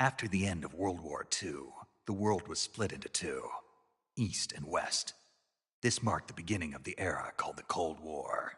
After the end of World War II, the world was split into two, East and West. This marked the beginning of the era called the Cold War.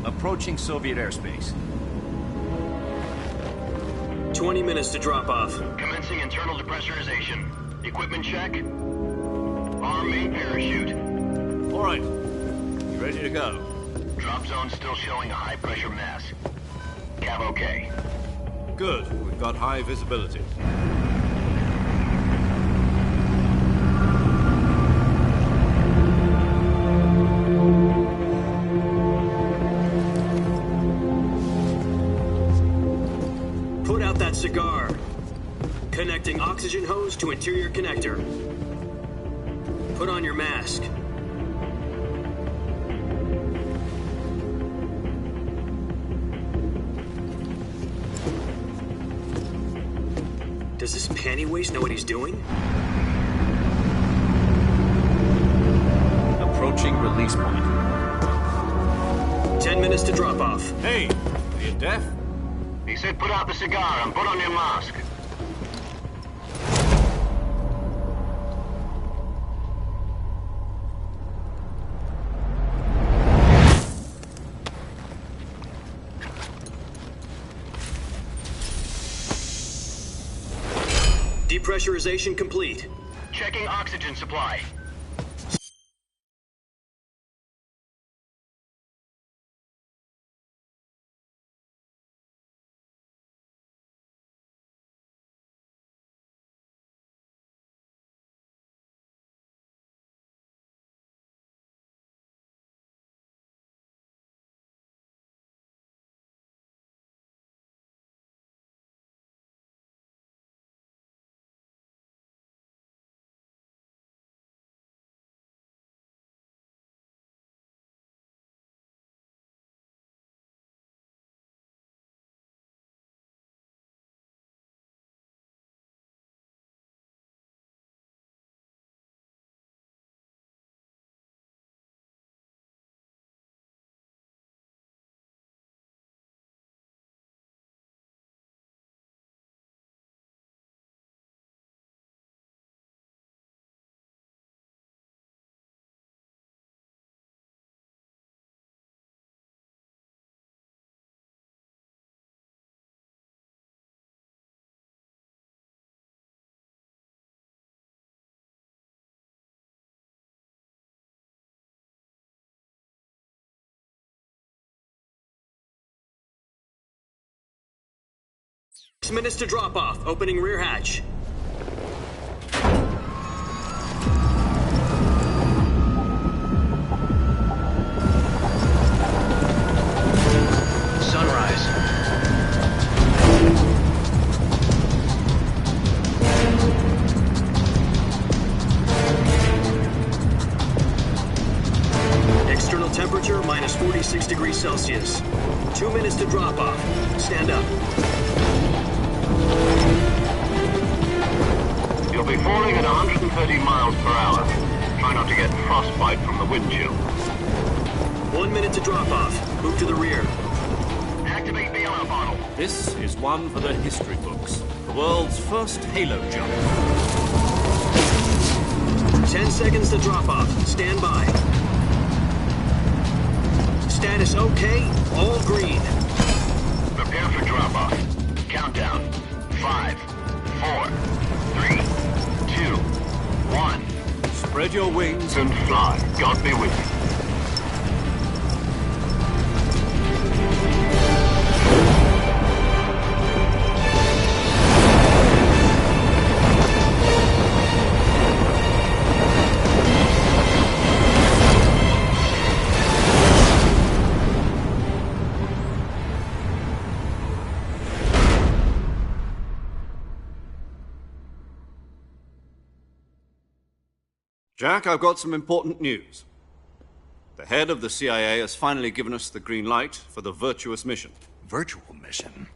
Approaching Soviet airspace. 20 minutes to drop off. Commencing internal depressurization. Equipment check. Arm main parachute. All right. You ready to go? Drop zone still showing a high pressure mass. Cav okay. Good. We've got high visibility. Cigar. Connecting oxygen hose to interior connector. Put on your mask. Does this panty waste know what he's doing? Approaching release point. 10 minutes to drop off. Hey, are you deaf? He said put out the cigar and put on your mask. Depressurization complete. Checking oxygen supply. Minutes to drop off. Opening rear hatch. Sunrise. External temperature minus 46 degrees Celsius. 2 minutes to drop off. Stand up. You'll be falling at 130 miles per hour. Try not to get frostbite from the wind chill. 1 minute to drop off. Move to the rear. Activate bailout bottle. This is one for the history books. The world's first halo jump. 10 seconds to drop off. Stand by. Status okay. All green. Prepare for drop off. Countdown. 5, 4, 3, 2, 1. Spread your wings And fly. God be with you. Jack, I've got some important news. The head of the CIA has finally given us the green light for the Virtuous mission. Virtual mission?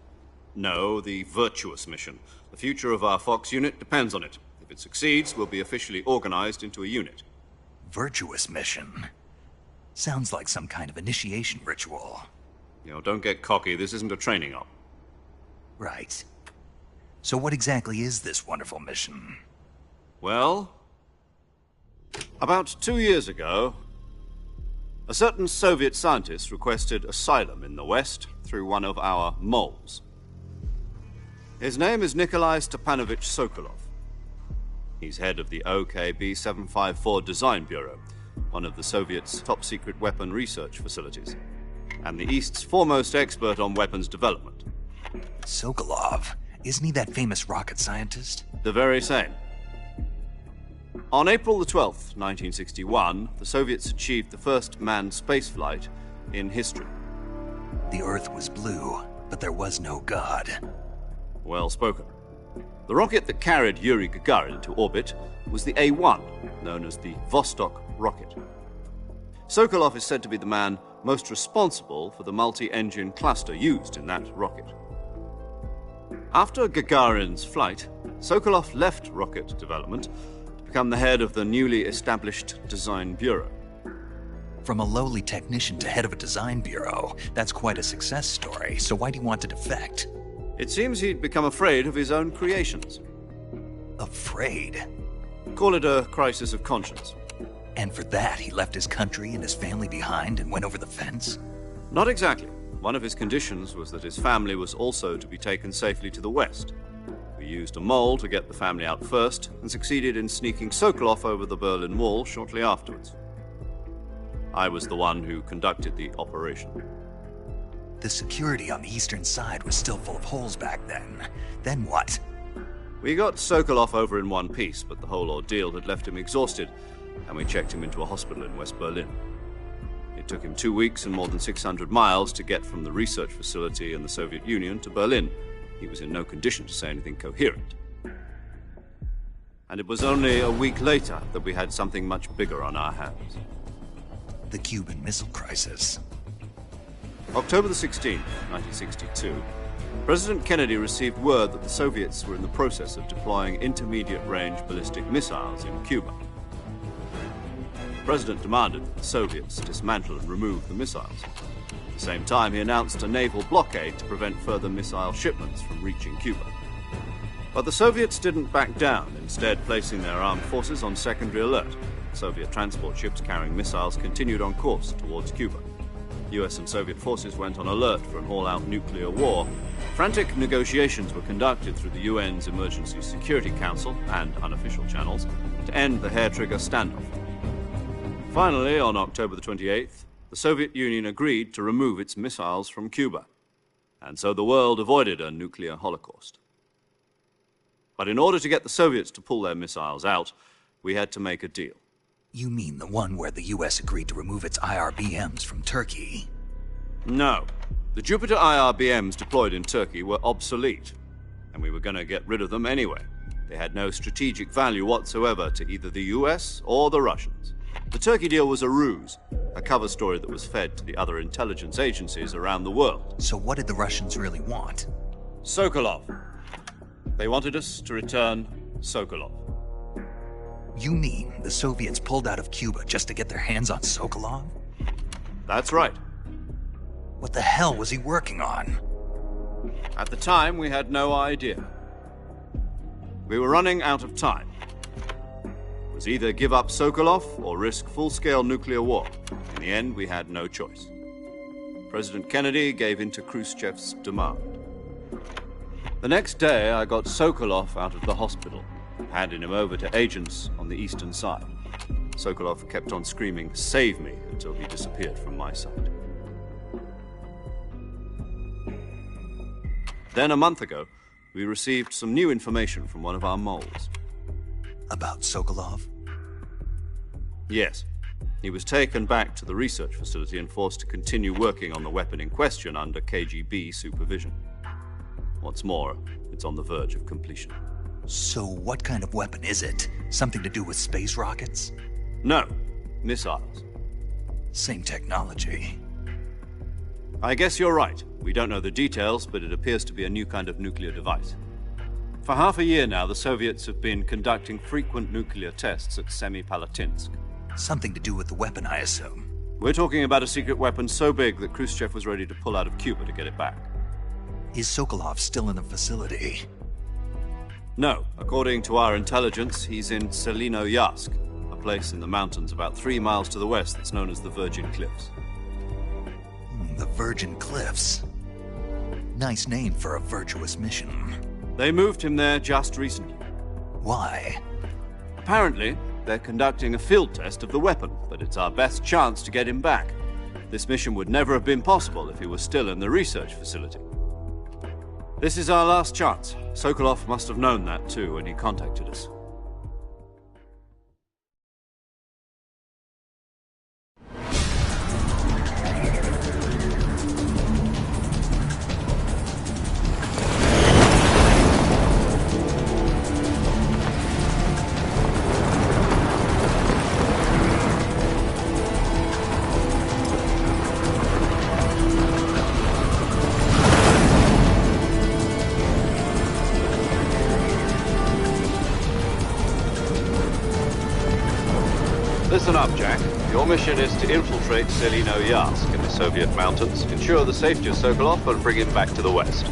No, the Virtuous mission. The future of our Fox unit depends on it. If it succeeds, we'll be officially organized into a unit. Virtuous mission? Sounds like some kind of initiation ritual. You know, don't get cocky. This isn't a training op. Right. So what exactly is this wonderful mission? Well, about 2 years ago, a certain Soviet scientist requested asylum in the West through one of our moles. His name is Nikolai Stepanovich Sokolov. He's head of the OKB 754 Design Bureau, one of the Soviets' top-secret weapon research facilities, and the East's foremost expert on weapons development. Sokolov? Isn't he that famous rocket scientist? The very same. On April the 12th, 1961, the Soviets achieved the first manned spaceflight in history. The Earth was blue, but there was no God. Well spoken. The rocket that carried Yuri Gagarin to orbit was the A-1, known as the Vostok rocket. Sokolov is said to be the man most responsible for the multi-engine cluster used in that rocket. After Gagarin's flight, Sokolov left rocket development to become the head of the newly established Design Bureau. From a lowly technician to head of a design bureau, that's quite a success story, so why do you want to defect? It seems he'd become afraid of his own creations. Afraid? Call it a crisis of conscience. And for that, he left his country and his family behind and went over the fence? Not exactly. One of his conditions was that his family was also to be taken safely to the West. We used a mole to get the family out first and succeeded in sneaking Sokolov over the Berlin Wall shortly afterwards. I was the one who conducted the operation. The security on the eastern side was still full of holes back then. Then what? We got Sokolov over in one piece, but the whole ordeal had left him exhausted, and we checked him into a hospital in West Berlin. It took him 2 weeks and more than 600 miles to get from the research facility in the Soviet Union to Berlin. He was in no condition to say anything coherent. And it was only a week later that we had something much bigger on our hands. The Cuban Missile Crisis. October the 16th, 1962, President Kennedy received word that the Soviets were in the process of deploying intermediate-range ballistic missiles in Cuba. The President demanded that the Soviets dismantle and remove the missiles. At the same time, he announced a naval blockade to prevent further missile shipments from reaching Cuba. But the Soviets didn't back down, instead placing their armed forces on secondary alert. Soviet transport ships carrying missiles continued on course towards Cuba. US and Soviet forces went on alert for an all-out nuclear war. Frantic negotiations were conducted through the UN's Emergency Security Council and unofficial channels to end the hair-trigger standoff. Finally, on October the 28th, the Soviet Union agreed to remove its missiles from Cuba, and so the world avoided a nuclear holocaust. But in order to get the Soviets to pull their missiles out, we had to make a deal. You mean the one where the US agreed to remove its IRBMs from Turkey? No. The Jupiter IRBMs deployed in Turkey were obsolete, and we were going to get rid of them anyway. They had no strategic value whatsoever to either the US or the Russians. The Turkey deal was a ruse, a cover story that was fed to the other intelligence agencies around the world. So what did the Russians really want? Sokolov. They wanted us to return Sokolov. You mean the Soviets pulled out of Cuba just to get their hands on Sokolov? That's right. What the hell was he working on? At the time, we had no idea. We were running out of time. It was either give up Sokolov or risk full-scale nuclear war. In the end, we had no choice. President Kennedy gave in to Khrushchev's demand. The next day, I got Sokolov out of the hospital, handing him over to agents on the eastern side. Sokolov kept on screaming, "Save me," until he disappeared from my sight. Then a month ago, we received some new information from one of our moles. About Sokolov? Yes. He was taken back to the research facility and forced to continue working on the weapon in question under KGB supervision. What's more, it's on the verge of completion. So what kind of weapon is it? Something to do with space rockets? No, missiles. Same technology. I guess you're right. We don't know the details, but it appears to be a new kind of nuclear device. For half a year now, the Soviets have been conducting frequent nuclear tests at Semipalatinsk. Something to do with the weapon, I assume. We're talking about a secret weapon so big that Khrushchev was ready to pull out of Cuba to get it back. Is Sokolov still in the facility? No. According to our intelligence, he's in Selinoyarsk, a place in the mountains about 3 miles to the west that's known as the Virgin Cliffs. The Virgin Cliffs. Nice name for a virtuous mission. They moved him there just recently. Why? Apparently, they're conducting a field test of the weapon, but it's our best chance to get him back. This mission would never have been possible if he was still in the research facility. This is our last chance. Sokolov must have known that too when he contacted us. Listen up, Jack. Your mission is to infiltrate Selinoyarsk in the Soviet mountains, ensure the safety of Sokolov, and bring him back to the west.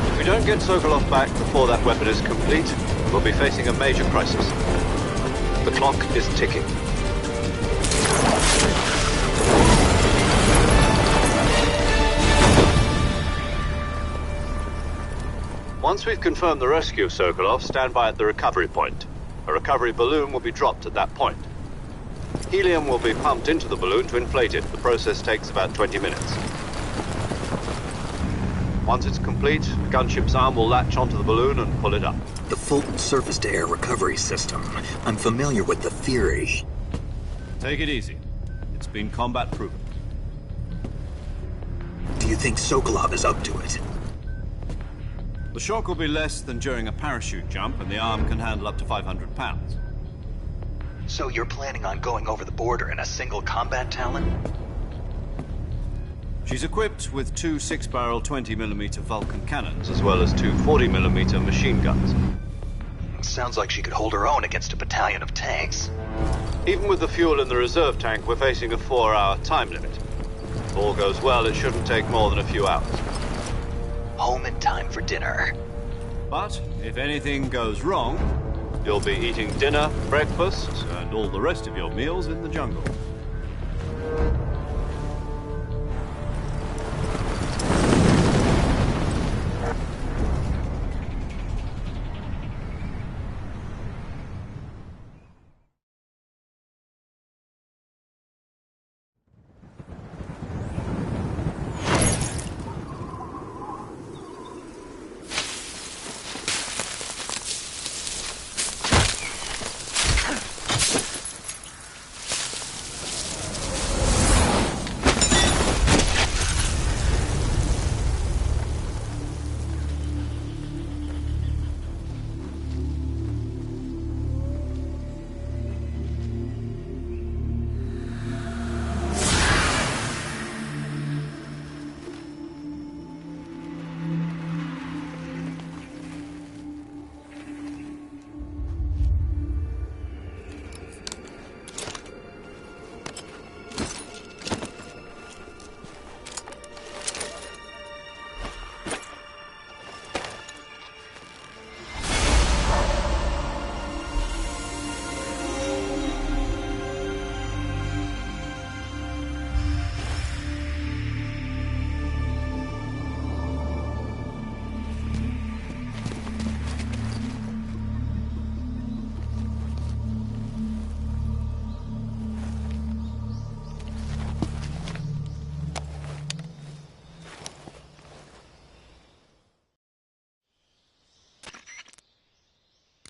If we don't get Sokolov back before that weapon is complete, we'll be facing a major crisis. The clock is ticking. Once we've confirmed the rescue of Sokolov, stand by at the recovery point. A recovery balloon will be dropped at that point. Helium will be pumped into the balloon to inflate it. The process takes about 20 minutes. Once it's complete, the gunship's arm will latch onto the balloon and pull it up. The Fulton surface-to-air recovery system. I'm familiar with the theory. Take it easy. It's been combat proven. Do you think Sokolov is up to it? The shock will be less than during a parachute jump, and the arm can handle up to 500 pounds. So you're planning on going over the border in a single combat Talon? She's equipped with 2 6-barrel 20mm Vulcan cannons, as well as 2 40mm machine guns. Sounds like she could hold her own against a battalion of tanks. Even with the fuel in the reserve tank, we're facing a 4-hour time limit. If all goes well, it shouldn't take more than a few hours. Home in time for dinner. But if anything goes wrong, you'll be eating dinner, breakfast, and all the rest of your meals in the jungle.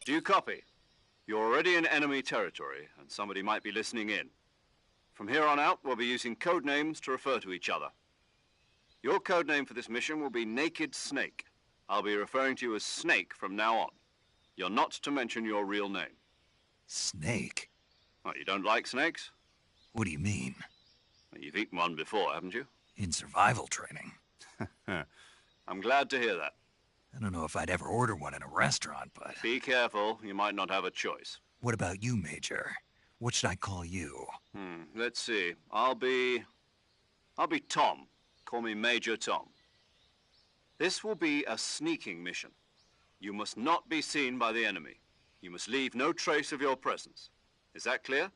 Do you copy? You're already in enemy territory, and somebody might be listening in. From here on out, we'll be using code names to refer to each other. Your code name for this mission will be Naked Snake. I'll be referring to you as Snake from now on. You're not to mention your real name. Snake? What, you don't like snakes? What do you mean? Well, you've eaten one before, haven't you? In survival training. I'm glad to hear that. I don't know if I'd ever order one in a restaurant, but... Be careful, you might not have a choice. What about you, Major? What should I call you? Let's see. I'll be Tom. Call me Major Tom. This will be a sneaking mission. You must not be seen by the enemy. You must leave no trace of your presence. Is that clear?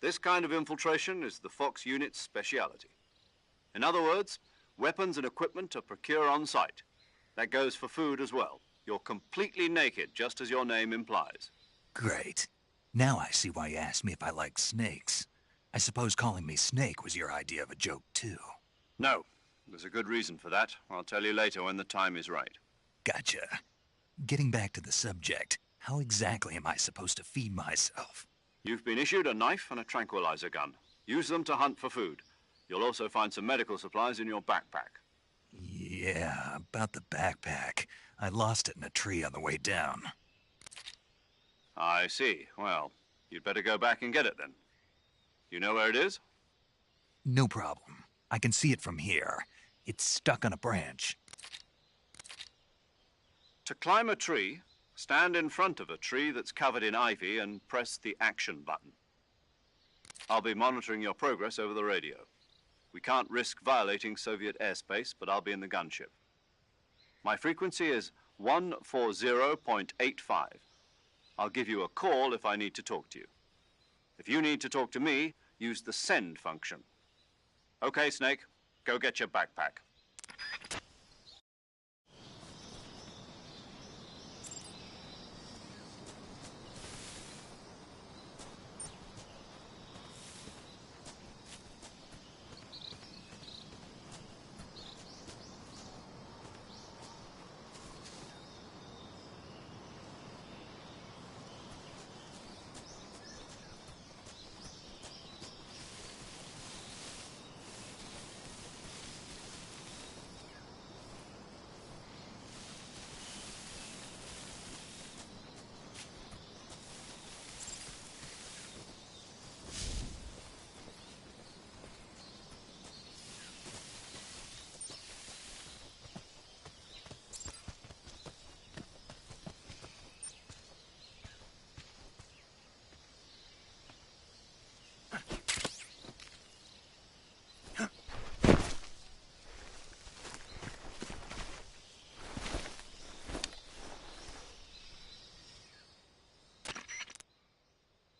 This kind of infiltration is the Fox unit's speciality. In other words, weapons and equipment are procured on site. That goes for food as well. You're completely naked, just as your name implies. Great. Now I see why you asked me if I like snakes. I suppose calling me Snake was your idea of a joke, too. No. There's a good reason for that. I'll tell you later when the time is right. Gotcha. Getting back to the subject, how exactly am I supposed to feed myself? You've been issued a knife and a tranquilizer gun. Use them to hunt for food. You'll also find some medical supplies in your backpack. Yeah, about the backpack. I lost it in a tree on the way down. I see. Well, you'd better go back and get it then. You know where it is? No problem. I can see it from here. It's stuck on a branch. To climb a tree, stand in front of a tree that's covered in ivy and press the action button. I'll be monitoring your progress over the radio. We can't risk violating Soviet airspace, but I'll be in the gunship. My frequency is 140.85. I'll give you a call if I need to talk to you. If you need to talk to me, use the send function. Okay, Snake, go get your backpack.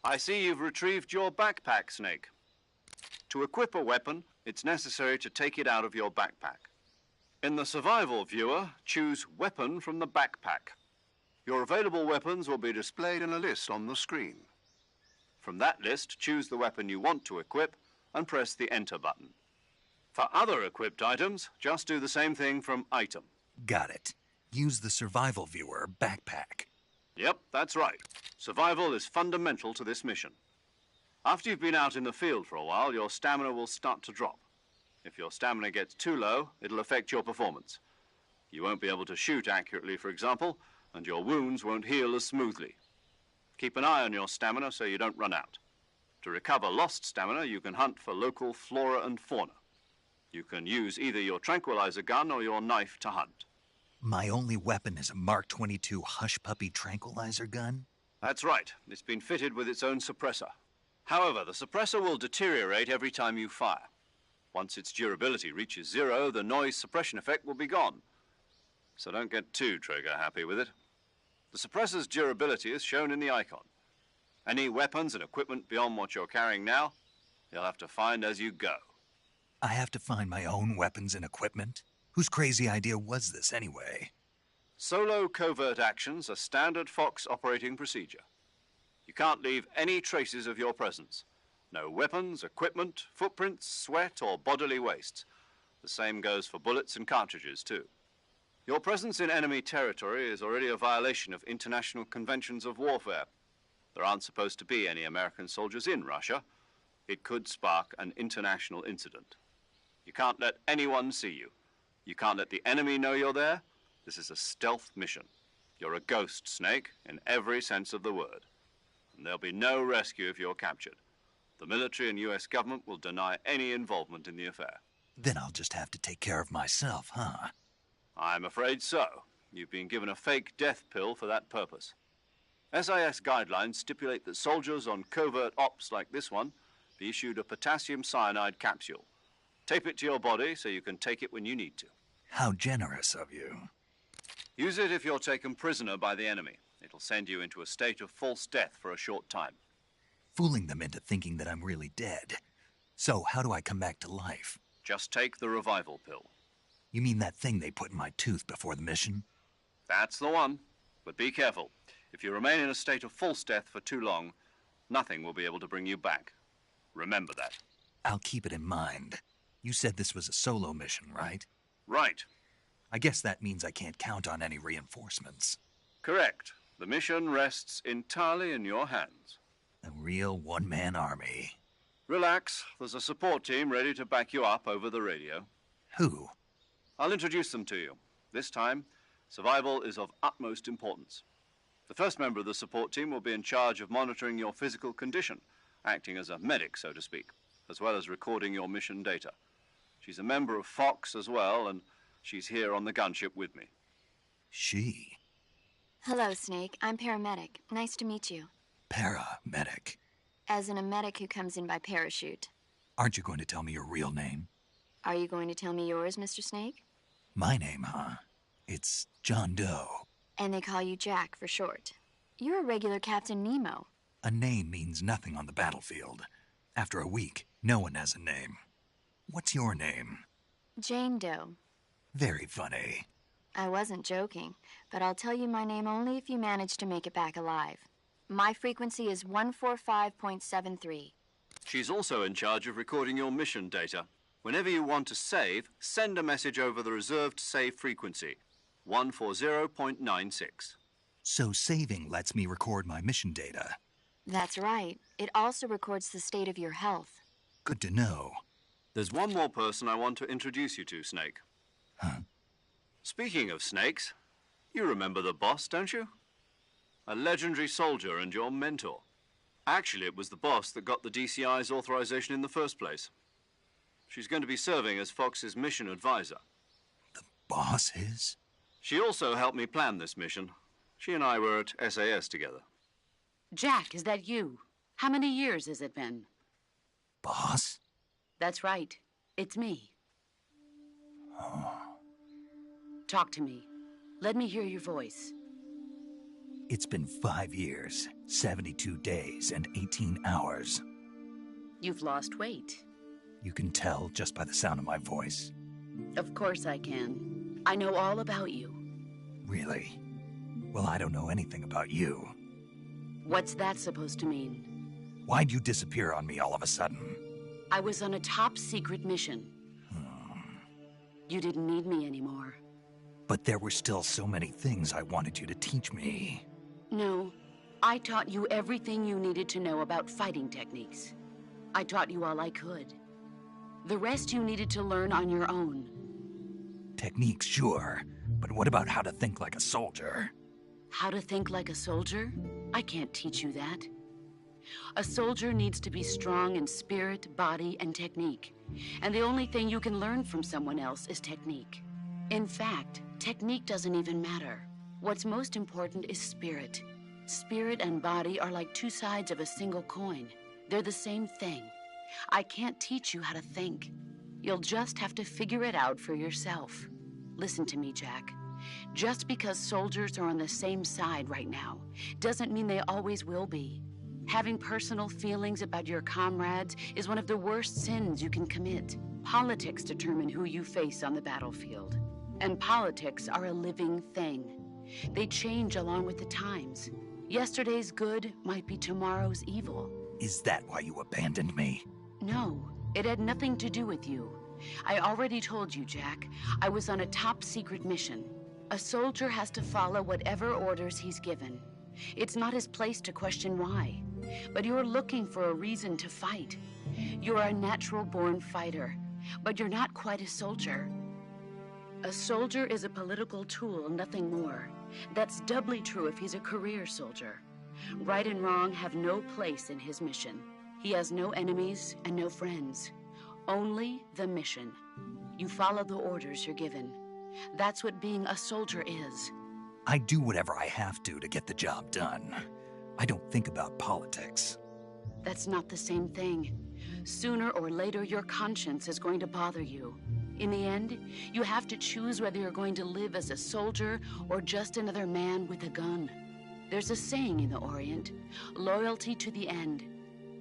I see you've retrieved your backpack, Snake. To equip a weapon, it's necessary to take it out of your backpack. In the survival viewer, choose Weapon from the backpack. Your available weapons will be displayed in a list on the screen. From that list, choose the weapon you want to equip and press the Enter button. For other equipped items, just do the same thing from Item. Got it. Use the survival viewer backpack. Yep, that's right. Survival is fundamental to this mission. After you've been out in the field for a while, your stamina will start to drop. If your stamina gets too low, it'll affect your performance. You won't be able to shoot accurately, for example, and your wounds won't heal as smoothly. Keep an eye on your stamina so you don't run out. To recover lost stamina, you can hunt for local flora and fauna. You can use either your tranquilizer gun or your knife to hunt. My only weapon is a Mark 22 Hush Puppy tranquilizer gun? That's right. It's been fitted with its own suppressor. However, the suppressor will deteriorate every time you fire. Once its durability reaches 0, the noise suppression effect will be gone. So don't get too trigger-happy with it. The suppressor's durability is shown in the icon. Any weapons and equipment beyond what you're carrying now, you'll have to find as you go. I have to find my own weapons and equipment? Whose crazy idea was this, anyway? Solo covert actions are standard Fox operating procedure. You can't leave any traces of your presence. No weapons, equipment, footprints, sweat, or bodily waste. The same goes for bullets and cartridges, too. Your presence in enemy territory is already a violation of international conventions of warfare. There aren't supposed to be any American soldiers in Russia. It could spark an international incident. You can't let anyone see you. You can't let the enemy know you're there. This is a stealth mission. You're a ghost, Snake, in every sense of the word. And there'll be no rescue if you're captured. The military and U.S. government will deny any involvement in the affair. Then I'll just have to take care of myself, huh? I'm afraid so. You've been given a fake death pill for that purpose. SIS guidelines stipulate that soldiers on covert ops like this one be issued a potassium cyanide capsule. Tape it to your body so you can take it when you need to. How generous of you. Use it if you're taken prisoner by the enemy. It'll send you into a state of false death for a short time. Fooling them into thinking that I'm really dead. So, how do I come back to life? Just take the revival pill. You mean that thing they put in my tooth before the mission? That's the one. But be careful. If you remain in a state of false death for too long, nothing will be able to bring you back. Remember that. I'll keep it in mind. You said this was a solo mission, right? Right. I guess that means I can't count on any reinforcements. Correct. The mission rests entirely in your hands. A real one-man army. Relax. There's a support team ready to back you up over the radio. Who? I'll introduce them to you. This time, survival is of utmost importance. The first member of the support team will be in charge of monitoring your physical condition, acting as a medic, so to speak, as well as recording your mission data. She's a member of Fox as well, and she's here on the gunship with me. She? Hello, Snake. I'm paramedic. Nice to meet you. Paramedic. As in a medic who comes in by parachute. Aren't you going to tell me your real name? Are you going to tell me yours, Mr. Snake? My name, huh? It's John Doe. And they call you Jack for short. You're a regular Captain Nemo. A name means nothing on the battlefield. After a week, no one has a name. What's your name? Jane Doe. Very funny. I wasn't joking, but I'll tell you my name only if you manage to make it back alive. My frequency is 145.73. She's also in charge of recording your mission data. Whenever you want to save, send a message over the reserved save frequency, 140.96. So saving lets me record my mission data. That's right. It also records the state of your health. Good to know. There's one more person I want to introduce you to, Snake. Huh? Speaking of snakes, you remember the boss, don't you? A legendary soldier and your mentor. Actually, it was the boss that got the DCI's authorization in the first place. She's going to be serving as Fox's mission advisor. The boss is? She also helped me plan this mission. She and I were at SAS together. Jack, is that you? How many years has it been? Boss? That's right. It's me. Oh. Talk to me. Let me hear your voice. It's been 5 years, 72 days, and 18 hours. You've lost weight. You can tell just by the sound of my voice. Of course I can. I know all about you. Really? Well, I don't know anything about you. What's that supposed to mean? Why'd you disappear on me all of a sudden? I was on a top-secret mission. You didn't need me anymore. But there were still so many things I wanted you to teach me. No, I taught you everything you needed to know about fighting techniques. I taught you all I could. The rest you needed to learn on your own. Techniques, sure. But what about how to think like a soldier? How to think like a soldier? I can't teach you that. A soldier needs to be strong in spirit, body, and technique. And the only thing you can learn from someone else is technique. In fact, technique doesn't even matter. What's most important is spirit. Spirit and body are like two sides of a single coin. They're the same thing. I can't teach you how to think. You'll just have to figure it out for yourself. Listen to me, Jack. Just because soldiers are on the same side right now doesn't mean they always will be. Having personal feelings about your comrades is one of the worst sins you can commit. Politics determine who you face on the battlefield. And politics are a living thing. They change along with the times. Yesterday's good might be tomorrow's evil. Is that why you abandoned me? No, it had nothing to do with you. I already told you, Jack. I was on a top-secret mission. A soldier has to follow whatever orders he's given. It's not his place to question why. But you're looking for a reason to fight. You're a natural-born fighter, but you're not quite a soldier. A soldier is a political tool, nothing more. That's doubly true if he's a career soldier. Right and wrong have no place in his mission. He has no enemies and no friends. Only the mission. You follow the orders you're given. That's what being a soldier is. I do whatever I have to get the job done. I don't think about politics. That's not the same thing. Sooner or later, your conscience is going to bother you. In the end, you have to choose whether you're going to live as a soldier or just another man with a gun. There's a saying in the Orient, loyalty to the end.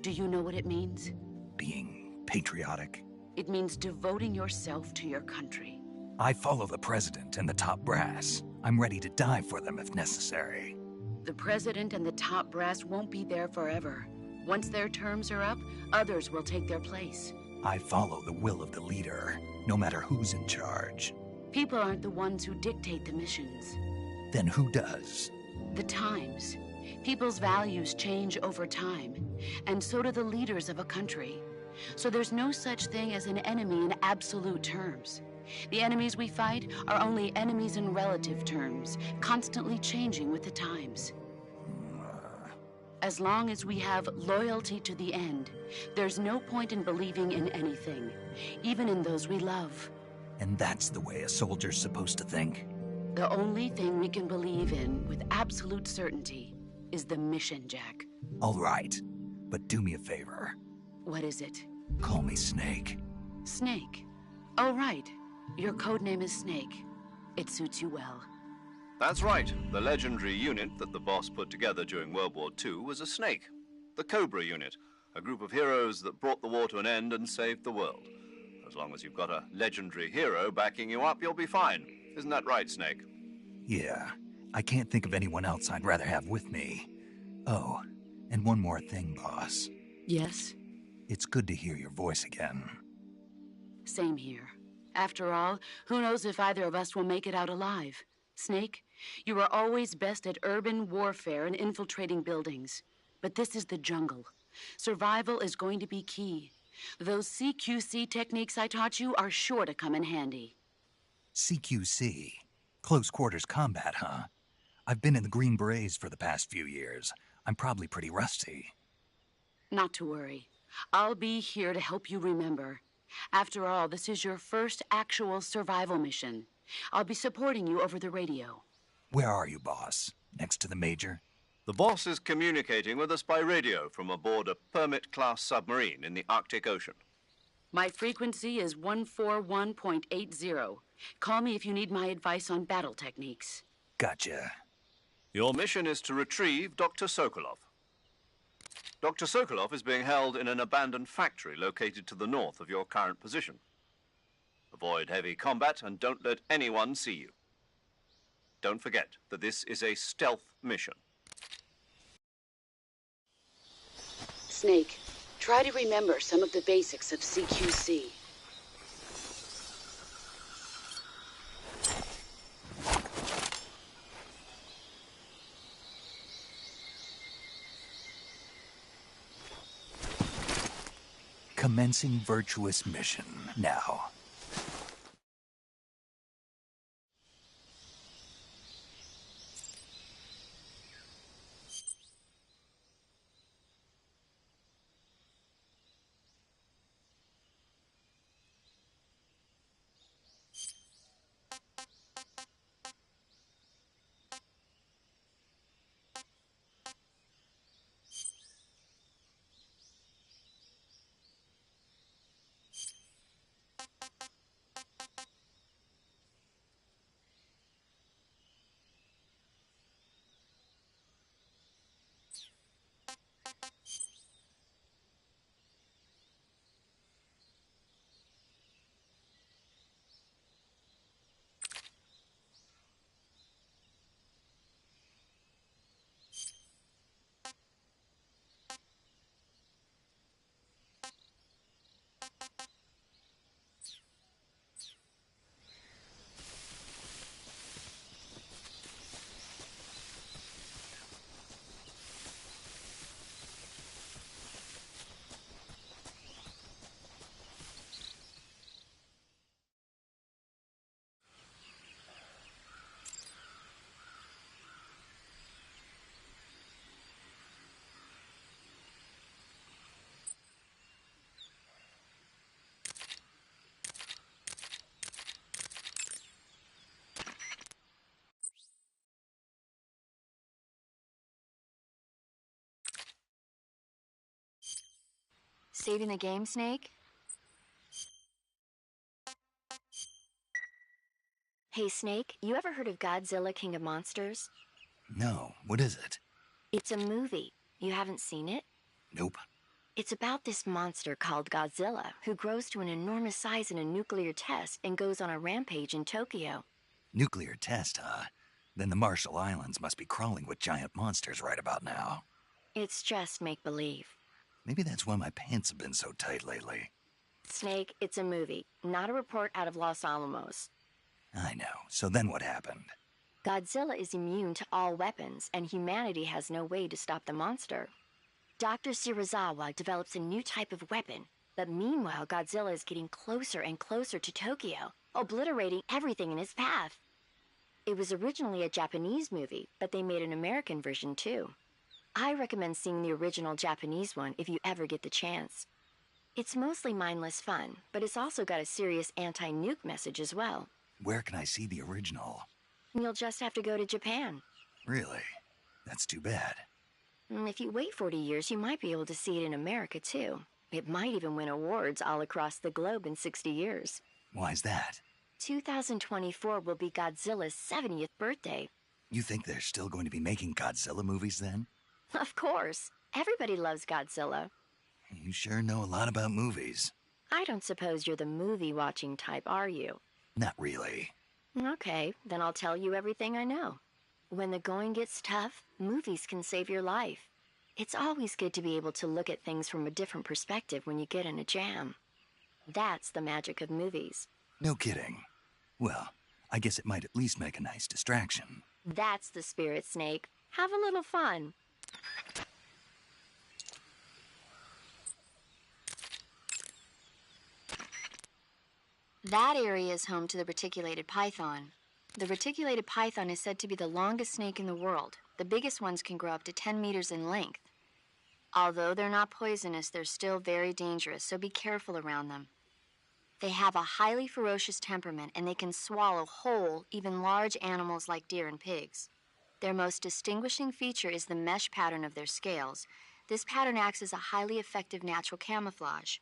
Do you know what it means? Being patriotic. It means devoting yourself to your country. I follow the president and the top brass. I'm ready to die for them if necessary. The president and the top brass won't be there forever. Once their terms are up, others will take their place. I follow the will of the leader, no matter who's in charge. People aren't the ones who dictate the missions. Then who does? The times. People's values change over time, and so do the leaders of a country. So there's no such thing as an enemy in absolute terms. The enemies we fight are only enemies in relative terms, constantly changing with the times. As long as we have loyalty to the end, there's no point in believing in anything, even in those we love. And that's the way a soldier's supposed to think? The only thing we can believe in with absolute certainty is the mission, Jack. All right, but do me a favor. What is it? Call me Snake. Snake. Oh, right. Your code name is Snake. It suits you well. That's right. The legendary unit that the boss put together during World War II was a snake. The Cobra unit, a group of heroes that brought the war to an end and saved the world. As long as you've got a legendary hero backing you up, you'll be fine. Isn't that right, Snake? Yeah, I can't think of anyone else I'd rather have with me. Oh, and one more thing, boss. Yes? It's good to hear your voice again. Same here. After all, who knows if either of us will make it out alive? Snake, you were always best at urban warfare and infiltrating buildings. But this is the jungle. Survival is going to be key. Those CQC techniques I taught you are sure to come in handy. CQC? Close quarters combat, huh? I've been in the Green Berets for the past few years. I'm probably pretty rusty. Not to worry. I'll be here to help you remember. After all, this is your first actual survival mission. I'll be supporting you over the radio. Where are you, boss? Next to the Major? The boss is communicating with us by radio from aboard a Permit-class submarine in the Arctic Ocean. My frequency is 141.80. Call me if you need my advice on battle techniques. Gotcha. Your mission is to retrieve Dr. Sokolov. Dr. Sokolov is being held in an abandoned factory located to the north of your current position. Avoid heavy combat and don't let anyone see you. Don't forget that this is a stealth mission. Snake, try to remember some of the basics of CQC. Commencing virtuous mission now. saving the game, Snake? Hey, Snake, you ever heard of Godzilla King of Monsters? No, what is it? It's a movie. You haven't seen it? Nope. It's about this monster called Godzilla, who grows to an enormous size in a nuclear test and goes on a rampage in Tokyo. Nuclear test, huh? Then the Marshall Islands must be crawling with giant monsters right about now. It's just make-believe. Maybe that's why my pants have been so tight lately. Snake, it's a movie, not a report out of Los Alamos. I know. So then what happened? Godzilla is immune to all weapons, and humanity has no way to stop the monster. Dr. Shirazawa develops a new type of weapon, but meanwhile Godzilla is getting closer and closer to Tokyo, obliterating everything in his path. It was originally a Japanese movie, but they made an American version too. I recommend seeing the original Japanese one if you ever get the chance. It's mostly mindless fun, but it's also got a serious anti-nuke message as well. Where can I see the original? You'll just have to go to Japan. Really? That's too bad. If you wait 40 years, you might be able to see it in America too. It might even win awards all across the globe in 60 years. Why's that? 2024 will be Godzilla's 70th birthday. You think they're still going to be making Godzilla movies then? Of course. Everybody loves Godzilla. You sure know a lot about movies. I don't suppose you're the movie-watching type, are you? Not really. Okay, then I'll tell you everything I know. When the going gets tough, movies can save your life. It's always good to be able to look at things from a different perspective when you get in a jam. That's the magic of movies. No kidding. Well, I guess it might at least make a nice distraction. That's the spirit, Snake. Have a little fun. That area is home to the reticulated python. The reticulated python is said to be the longest snake in the world. The biggest ones can grow up to 10 meters in length. Although they're not poisonous, they're still very dangerous, so be careful around them. They have a highly ferocious temperament, and they can swallow whole, even large animals like deer and pigs. Their most distinguishing feature is the mesh pattern of their scales. This pattern acts as a highly effective natural camouflage.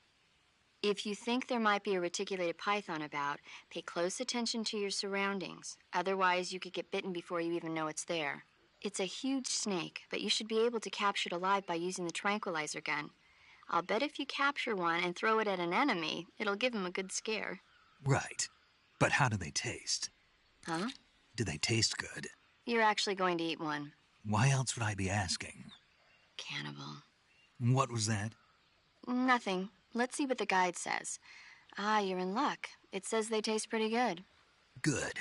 If you think there might be a reticulated python about, pay close attention to your surroundings. Otherwise, you could get bitten before you even know it's there. It's a huge snake, but you should be able to capture it alive by using the tranquilizer gun. I'll bet if you capture one and throw it at an enemy, it'll give him a good scare. Right. But how do they taste? Huh? Do they taste good? You're actually going to eat one. Why else would I be asking? Cannibal. What was that? Nothing. Let's see what the guide says. Ah, you're in luck. It says they taste pretty good. Good.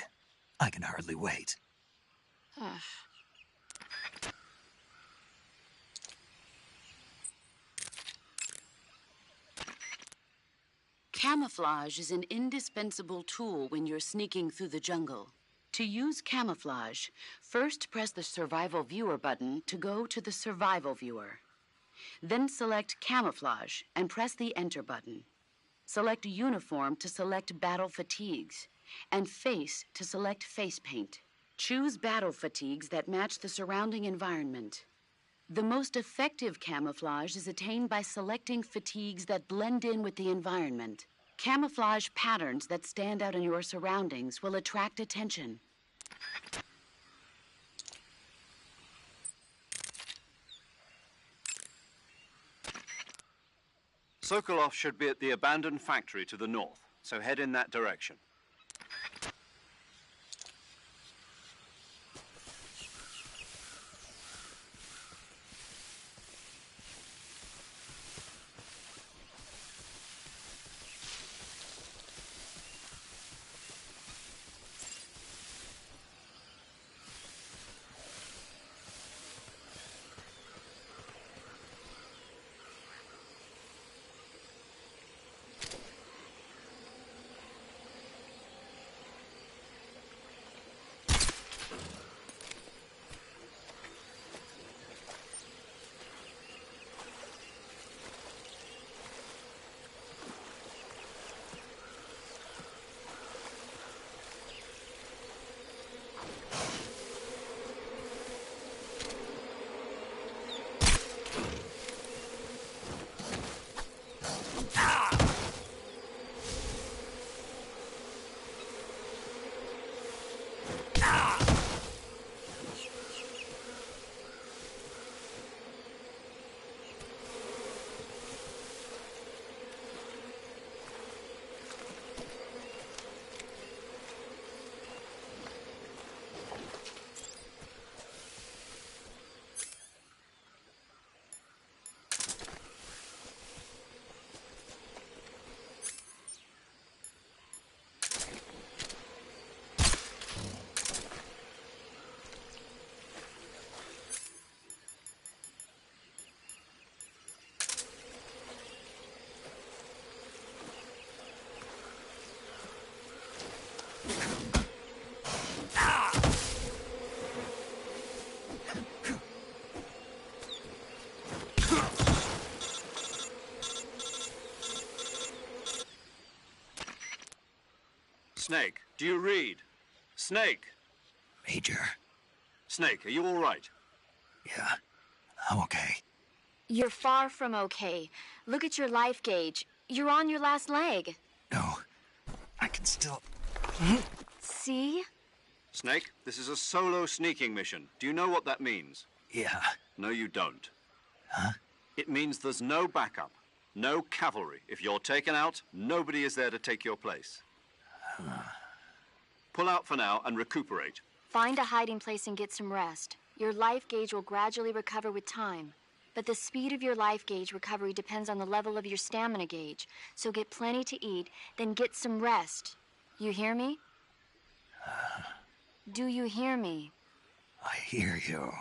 I can hardly wait. Ugh. Camouflage is an indispensable tool when you're sneaking through the jungle. To use camouflage, first press the Survival Viewer button to go to the Survival Viewer. Then select Camouflage and press the Enter button. Select Uniform to select Battle Fatigues, and Face to select Face Paint. Choose battle fatigues that match the surrounding environment. The most effective camouflage is attained by selecting fatigues that blend in with the environment. Camouflage patterns that stand out in your surroundings will attract attention. Sokolov should be at the abandoned factory to the north, so head in that direction. Snake, do you read? Snake! Major. Snake, are you all right? Yeah, I'm okay. You're far from okay. Look at your life gauge. You're on your last leg. No, I can still... See? Snake, this is a solo sneaking mission. Do you know what that means? Yeah. No, you don't. Huh? It means there's no backup, no cavalry. If you're taken out, nobody is there to take your place. Pull out for now and recuperate. Find a hiding place and get some rest. Your life gauge will gradually recover with time. But the speed of your life gauge recovery depends on the level of your stamina gauge. So get plenty to eat, then get some rest. You hear me? Do you hear me? I hear you.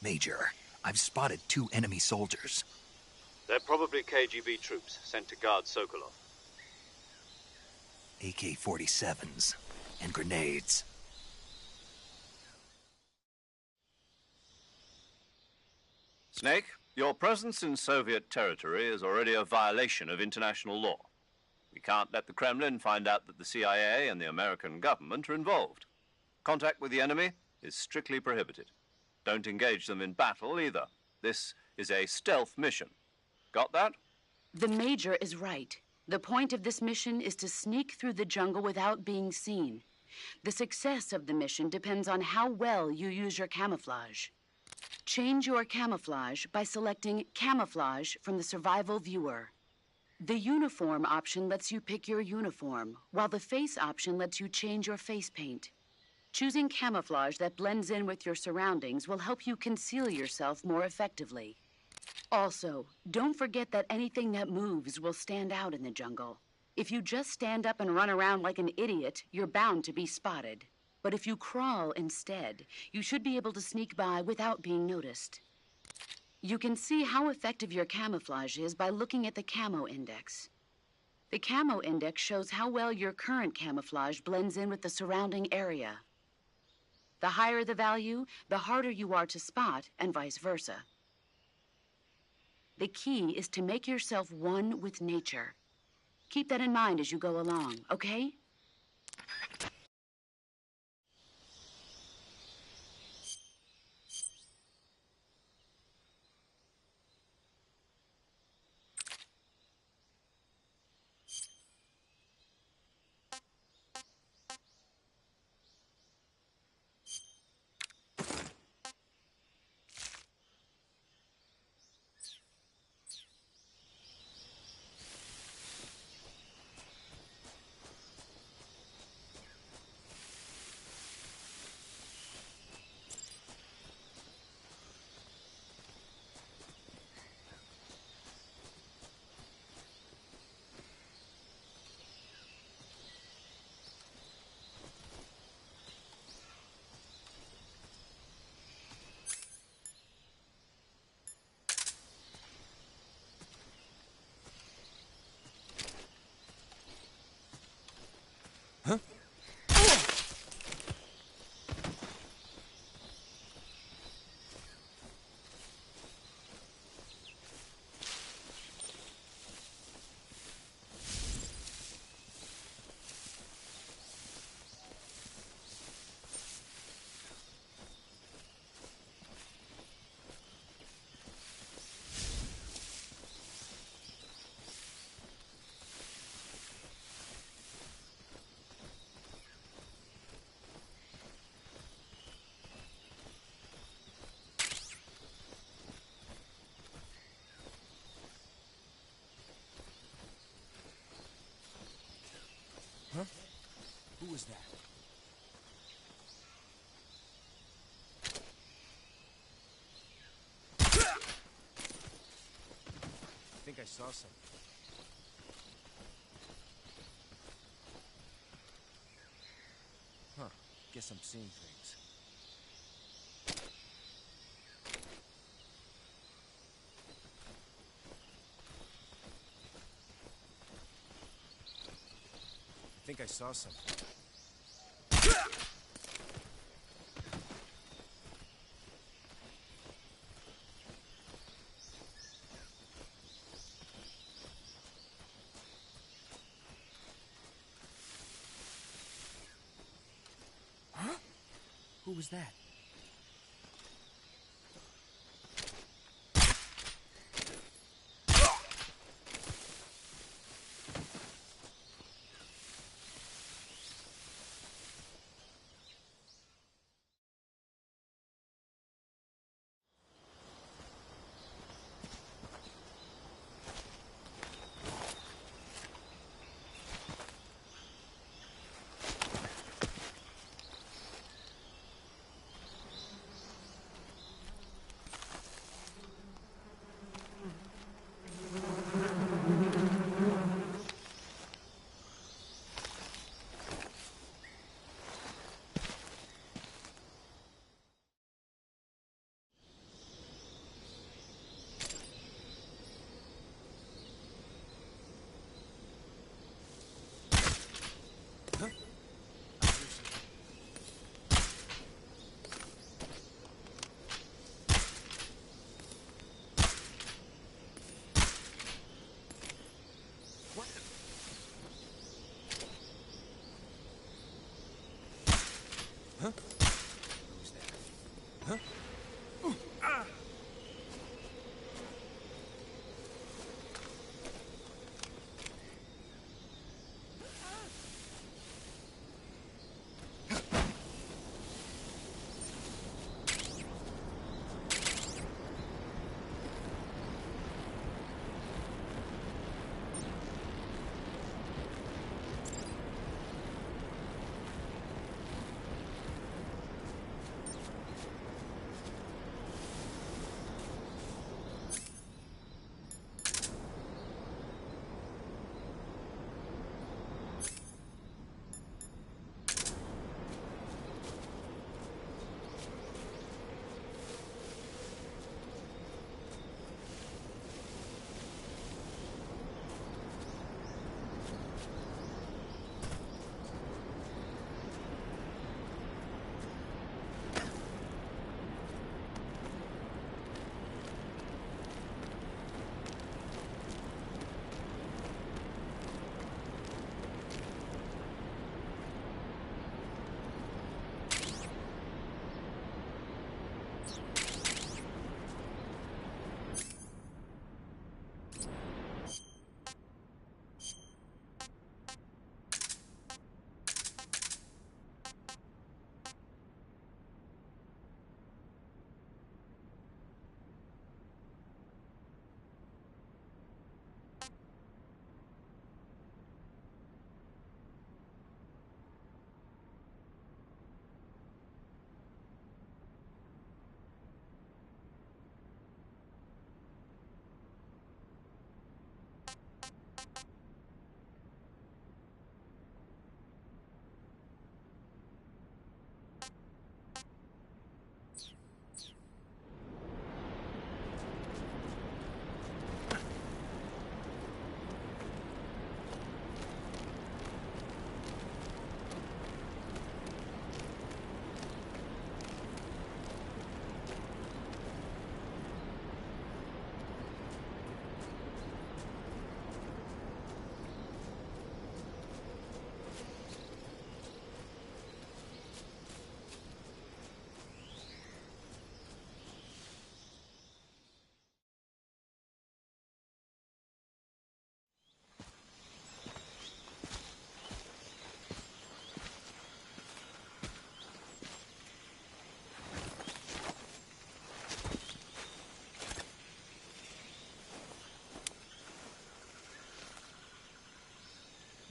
Major, I've spotted 2 enemy soldiers. They're probably KGB troops sent to guard Sokolov. AK-47s and grenades. Snake, your presence in Soviet territory is already a violation of international law. We can't let the Kremlin find out that the CIA and the American government are involved. Contact with the enemy is strictly prohibited. Don't engage them in battle either. This is a stealth mission. Got that? The Major is right. The point of this mission is to sneak through the jungle without being seen. The success of the mission depends on how well you use your camouflage. Change your camouflage by selecting Camouflage from the Survival Viewer. The Uniform option lets you pick your uniform, while the Face option lets you change your face paint. Choosing camouflage that blends in with your surroundings will help you conceal yourself more effectively. Also, don't forget that anything that moves will stand out in the jungle. If you just stand up and run around like an idiot, you're bound to be spotted. But if you crawl instead, you should be able to sneak by without being noticed. You can see how effective your camouflage is by looking at the Camo Index. The Camo Index shows how well your current camouflage blends in with the surrounding area. The higher the value, the harder you are to spot, and vice versa. The key is to make yourself one with nature. Keep that in mind as you go along, okay? think I saw something. Huh. Guess I'm seeing things. I think I saw something. Huh? Who was that? Huh? Who's that? Huh? Ah!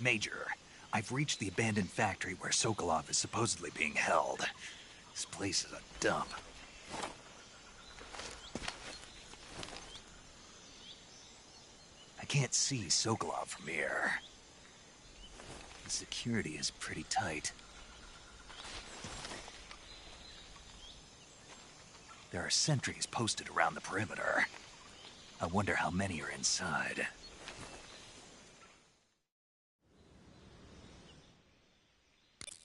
Major, I've reached the abandoned factory where Sokolov is supposedly being held. This place is a dump. can't see Sokolov from here. The security is pretty tight. There are sentries posted around the perimeter. I wonder how many are inside.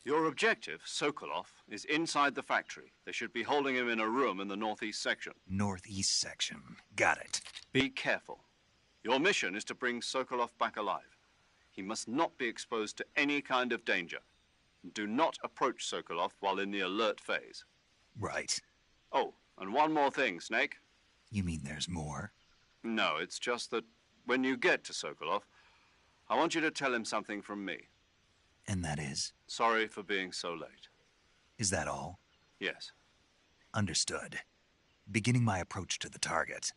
Your objective, Sokolov, is inside the factory. They should be holding him in a room in the northeast section. Northeast section. Got it. Be careful. Your mission is to bring Sokolov back alive. He must not be exposed to any kind of danger. Do not approach Sokolov while in the alert phase. Right. Oh, and one more thing, Snake. You mean there's more? No, it's just that when you get to Sokolov, I want you to tell him something from me. And that is? Sorry for being so late. Is that all? Yes. Understood. Beginning my approach to the target.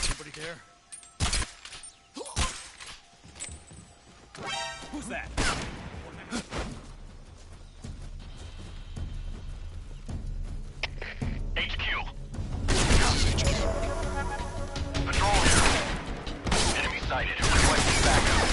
Anybody there? Who's that? HQ. Patrol here. Enemy sighted. Requesting backup.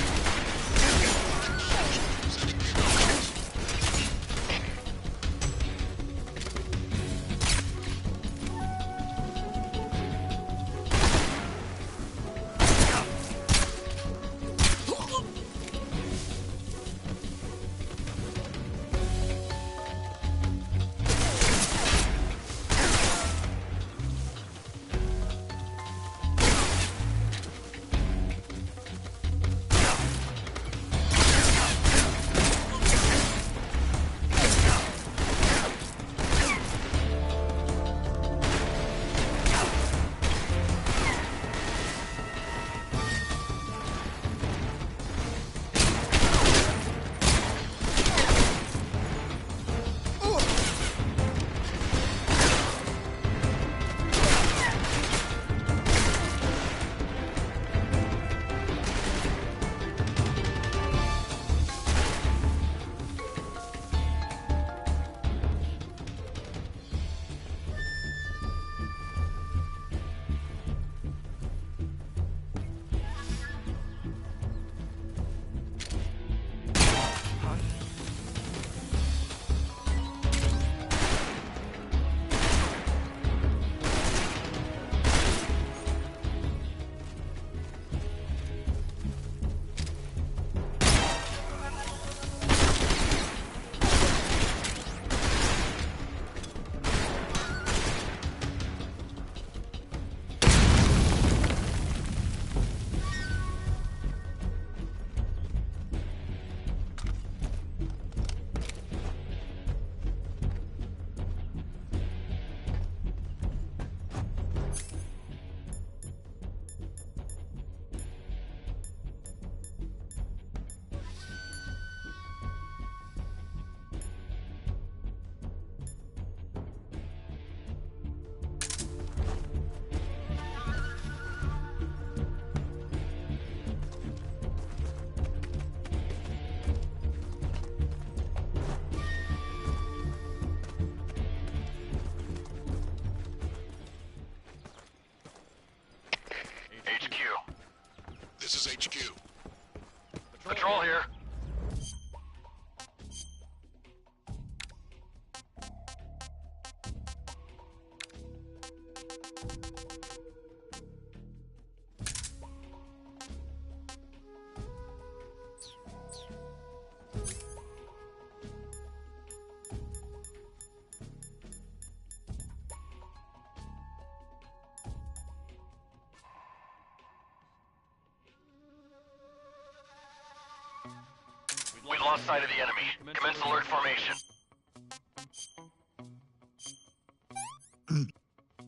We've lost sight of the enemy. Commence alert formation.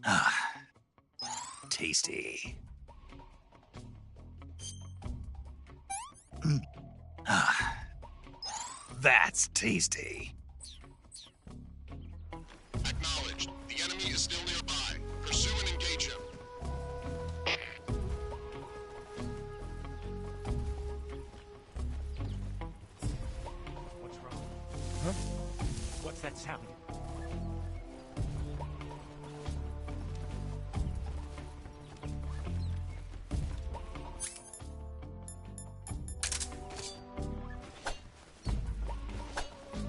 Ah, tasty. Ah, that's tasty. Acknowledged. The enemy is still nearby. Pursue and engage him. What's wrong? Huh? What's that sound?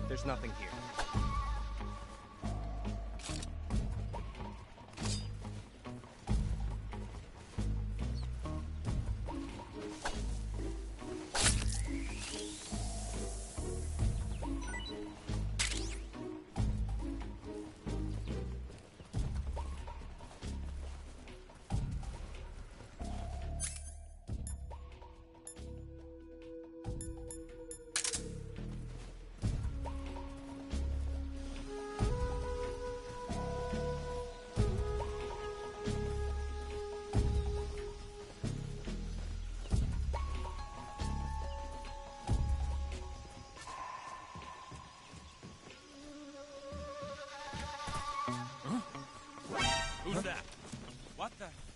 There's nothing here. Who's that? What the?